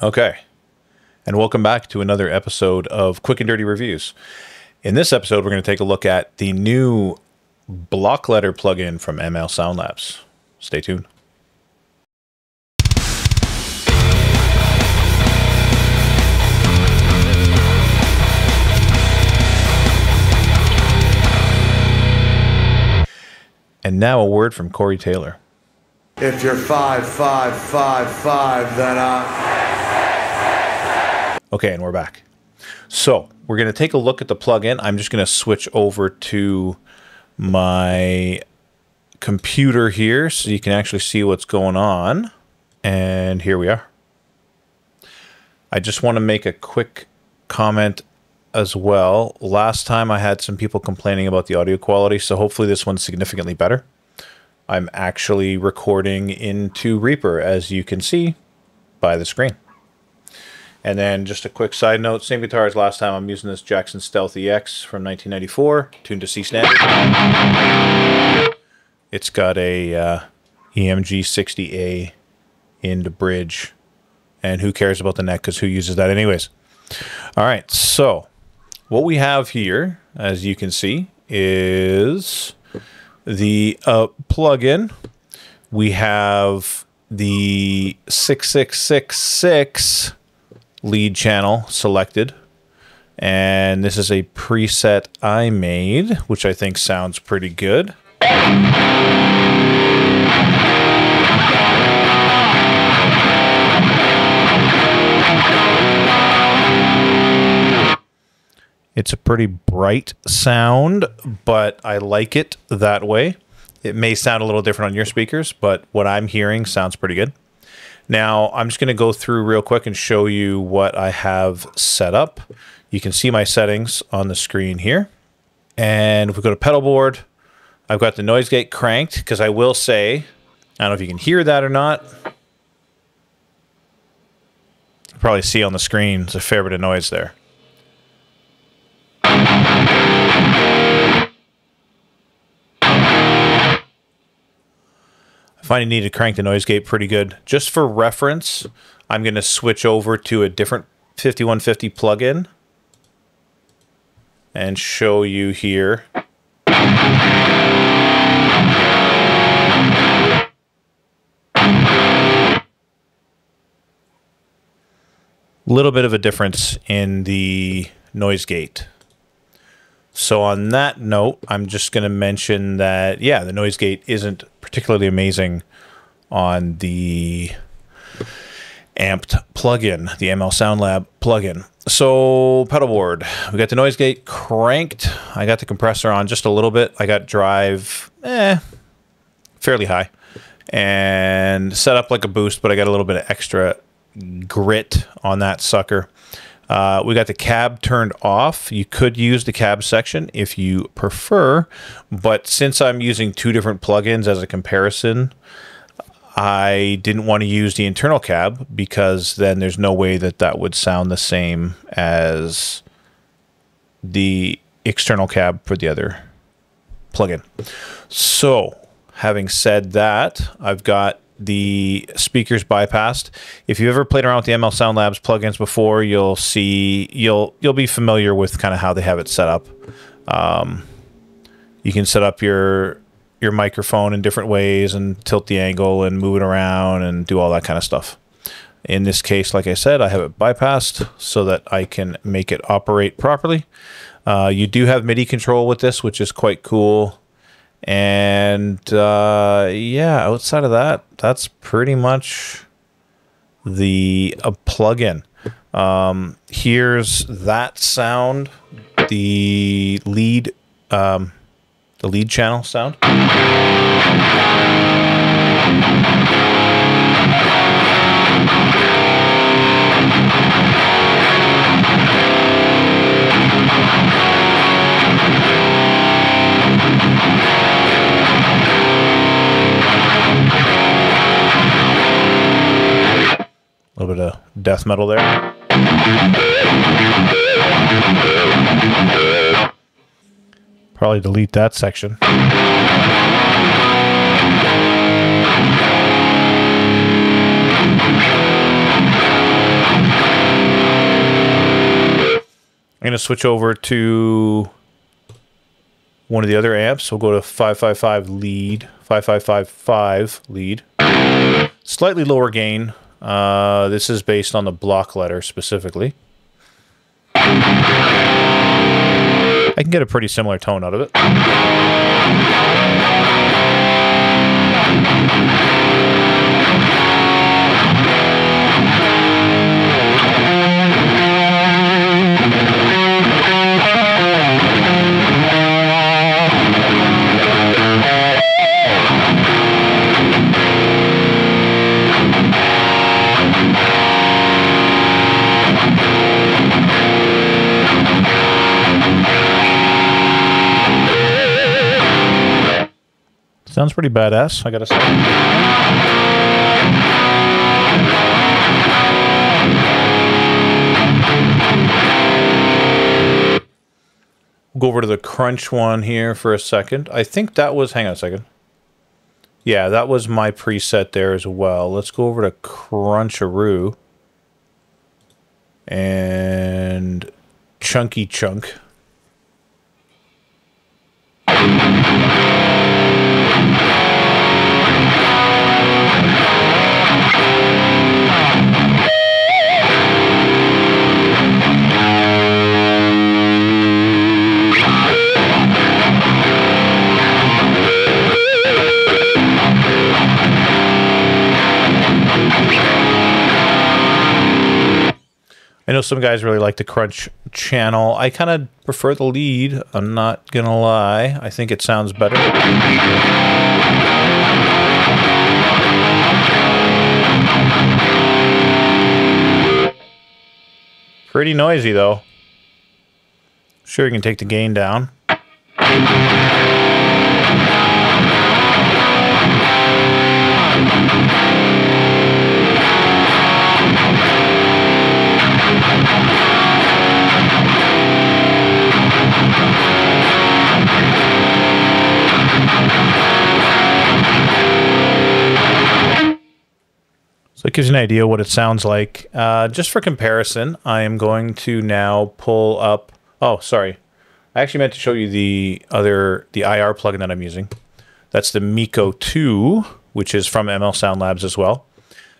Okay, and welcome back to another episode of Quick and Dirty Reviews. In this episode, we're going to take a look at the new block letter plugin from ML Sound Labs. Stay tuned. And now a word from Corey Taylor. If you're 5'5", then Okay, and we're back. So we're going to take a look at the plugin. I'm just going to switch over to my computer here so you can actually see what's going on. And here we are. I just want to make a quick comment as well. Last time I had some people complaining about the audio quality, so hopefully this one's significantly better. I'm actually recording into Reaper, as you can see by the screen. And then just a quick side note, same guitar as last time. I'm using this Jackson Stealth EX from 1994, tuned to C standard. It's got a EMG 60A in the bridge, and who cares about the neck because who uses that anyways? All right, so what we have here, as you can see, is the plugin. We have the 6666 lead channel selected, and this is a preset I made, which I think sounds pretty good. It's a pretty bright sound, but I like it that way. It may sound a little different on your speakers, but what I'm hearing sounds pretty good. Now, I'm just going to go through real quick and show you what I have set up. You can see my settings on the screen here. And if we go to pedal board, I've got the noise gate cranked because I will say, I don't know if you can hear that or not. You probably see on the screen, there's a fair bit of noise there. I find you need to crank the noise gate pretty good. Just for reference, I'm going to switch over to a different 5150 plugin and show you here. Little bit of a difference in the noise gate. So on that note, I'm just going to mention that, yeah, the noise gate isn't particularly amazing on the amped plugin, the ML Sound Lab plugin. So pedal board, we got the noise gate cranked. I got the compressor on just a little bit. I got drive, fairly high, and set up like a boost, but I got a little bit of extra grit on that sucker. We got the cab turned off. You could use the cab section if you prefer, but since I'm using two different plugins as a comparison, I didn't want to use the internal cab because then there's no way that that would sound the same as the external cab for the other plugin. So, having said that, I've got the speakers bypassed. If you've ever played around with the ML Sound Labs plugins before, you'll see, you'll be familiar with kind of how they have it set up. You can set up your microphone in different ways and tilt the angle and move it around and do all that kind of stuff. In this case, like I said, I have it bypassed so that I can make it operate properly. You do have MIDI control with this, which is quite cool. And yeah, outside of that, that's pretty much the plugin. Here's that sound, the lead channel sound. A little bit of death metal there. Probably delete that section. going to switch over to one of the other amps. We'll go to 555 lead, 5555 lead. Slightly lower gain. This is based on the block letter specifically. I can get a pretty similar tone out of it. Sounds pretty badass, I gotta say. We'll go over to the crunch one here for a second. I think that was, hang on a second. Yeah, that was my preset there as well. Let's go over to Cruncheroo and Chunky Chunk. I know some guys really like the crunch channel. I kind of prefer the lead. I'm not going to lie. I think it sounds better. Pretty noisy, though. Sure, you can take the gain down. So it gives you an idea what it sounds like. Just for comparison, I am going to now pull up... Oh, sorry. I actually meant to show you the IR plugin that I'm using. That's the Mikko 2, which is from ML Sound Labs as well.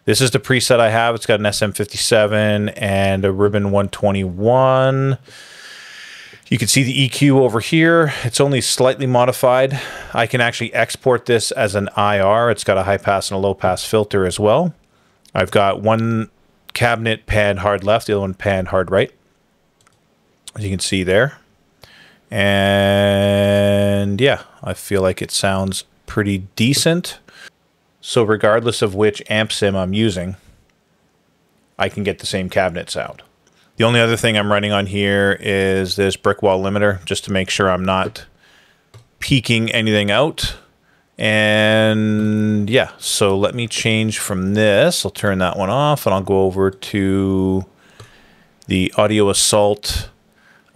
This is the preset I have. It's got an SM57 and a ribbon 121. You can see the EQ over here. It's only slightly modified. I can actually export this as an IR. It's got a high pass and a low pass filter as well. I've got one cabinet panned hard left, the other one panned hard right, as you can see there. And yeah, I feel like it sounds pretty decent. So regardless of which amp sim I'm using, I can get the same cabinet sound. The only other thing I'm running on here is this brick wall limiter, just to make sure I'm not peaking anything out. And yeah, so let me change from this. I'll turn that one off and I'll go over to the Audio Assault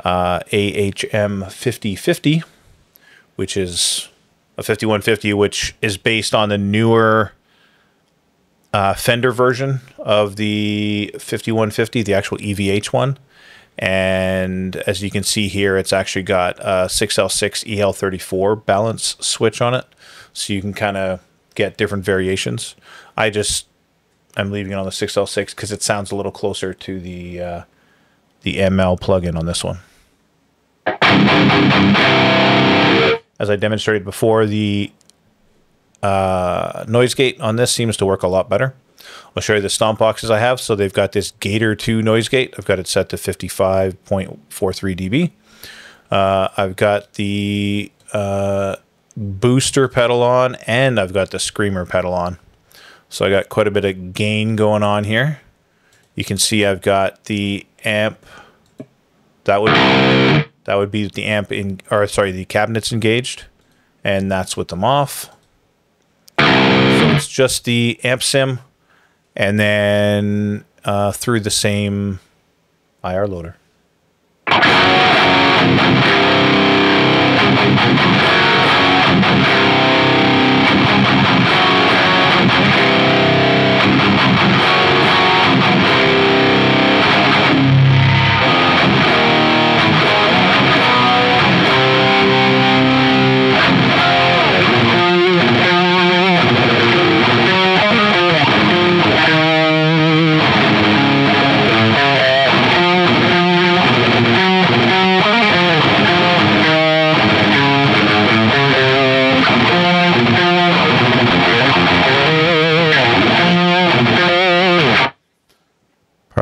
AHM 5050, which is a 5150, which is based on the newer Fender version of the 5150, the actual EVH one. And as you can see here, it's actually got a 6L6 EL34 balance switch on it. So you can kind of get different variations. I'm leaving it on the 6L6 because it sounds a little closer to the ML plugin on this one. As I demonstrated before, the noise gate on this seems to work a lot better. I'll show you the stomp boxes I have. So they've got this Gator 2 noise gate. I've got it set to 55.43 dB. I've got the booster pedal on, and I've got the screamer pedal on. So I got quite a bit of gain going on here. You can see I've got the amp. That would be the amp in, or sorry, the cabinets engaged, and that's with them off. So it's just the amp sim, and then through the same IR loader.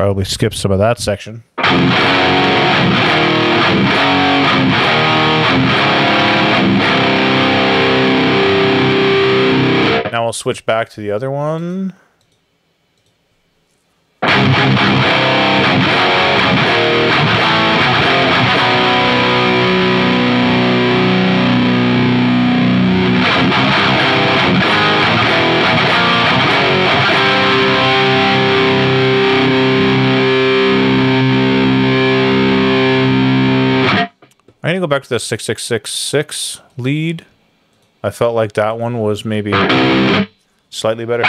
Probably skip some of that section. Now we'll switch back to the other one. I'm going to go back to the 6666 lead. I felt like that one was maybe slightly better.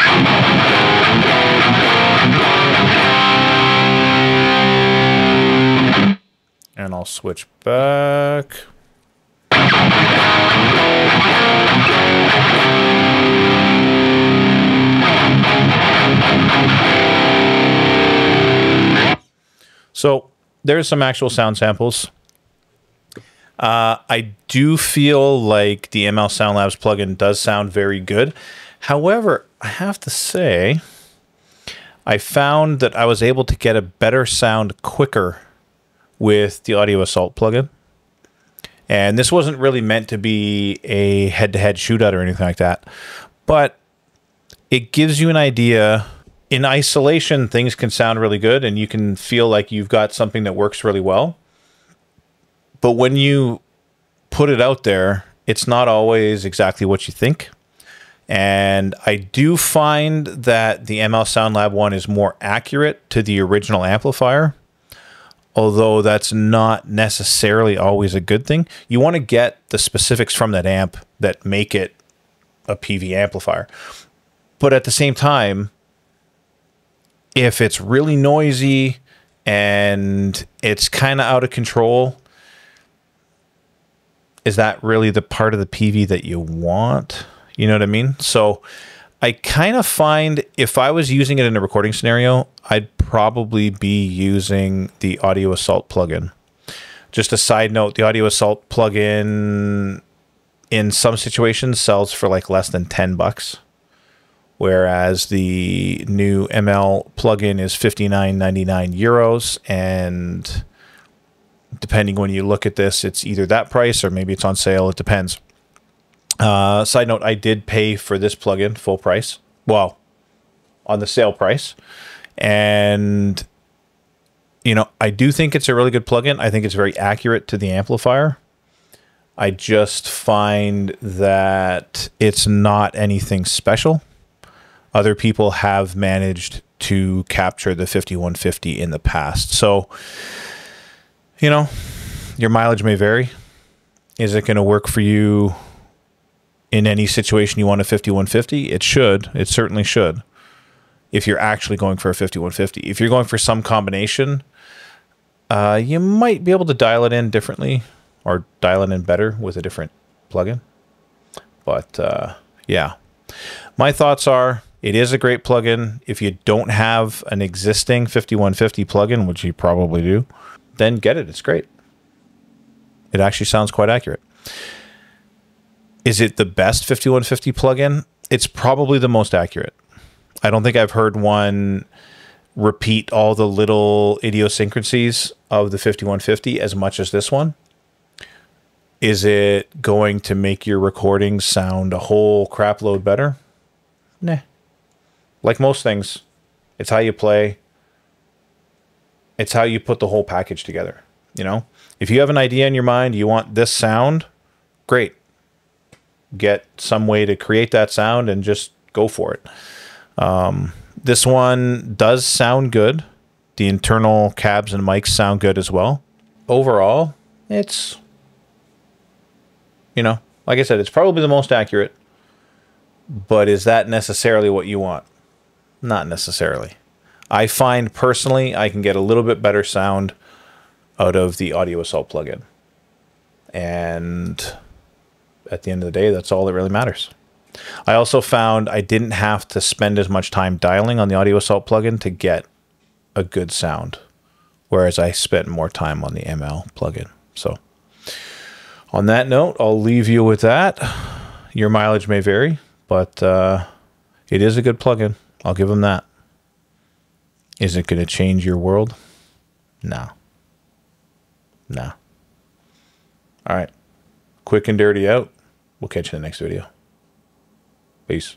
And I'll switch back. So there's some actual sound samples. I do feel like the ML Sound Labs plugin does sound very good. However, I have to say, I found that I was able to get a better sound quicker with the Audio Assault plugin. And this wasn't really meant to be a head-to-head shootout or anything like that. But it gives you an idea. In isolation, things can sound really good, and you can feel like you've got something that works really well. But when you put it out there, it's not always exactly what you think. And I do find that the ML Sound Lab one is more accurate to the original amplifier, although that's not necessarily always a good thing. You want to get the specifics from that amp that make it a PV amplifier. But at the same time, if it's really noisy and it's kind of out of control, is that really the part of the PV that you want? You know what I mean? So I kind of find if I was using it in a recording scenario, I'd probably be using the Audio Assault plugin. Just a side note, the Audio Assault plugin in some situations sells for like less than $10, whereas the new ML plugin is 59.99 euros, and depending when you look at this, it's either that price or maybe it's on sale. It depends. Side note, I did pay for this plugin full price. Well, on the sale price. And, you know, I do think it's a really good plugin. I think it's very accurate to the amplifier. I just find that it's not anything special. Other people have managed to capture the 5150 in the past. So, you know, your mileage may vary. Is it going to work for you in any situation you want a 5150? It should. It certainly should. If you're actually going for a 5150. If you're going for some combination, you might be able to dial it in differently or dial it in better with a different plugin. But yeah, my thoughts are it is a great plugin. If you don't have an existing 5150 plugin, which you probably do, then get it. It's great. It actually sounds quite accurate. Is it the best 5150 plugin? It's probably the most accurate. I don't think I've heard one repeat all the little idiosyncrasies of the 5150 as much as this one. Is it going to make your recordings sound a whole crap load better? Nah. Like most things, it's how you play. It's how you put the whole package together. You know, if you have an idea in your mind, you want this sound, great. Get some way to create that sound and just go for it. This one does sound good. The internal cabs and mics sound good as well. Overall, it's, you know, like I said, it's probably the most accurate. But is that necessarily what you want? Not necessarily. I find personally I can get a little bit better sound out of the Audio Assault plugin. And at the end of the day, that's all that really matters. I also found I didn't have to spend as much time dialing on the Audio Assault plugin to get a good sound, whereas I spent more time on the ML plugin. So on that note, I'll leave you with that. Your mileage may vary, but it is a good plugin. I'll give them that. Is it going to change your world? No. No. All right. Quick and dirty out. We'll catch you in the next video. Peace.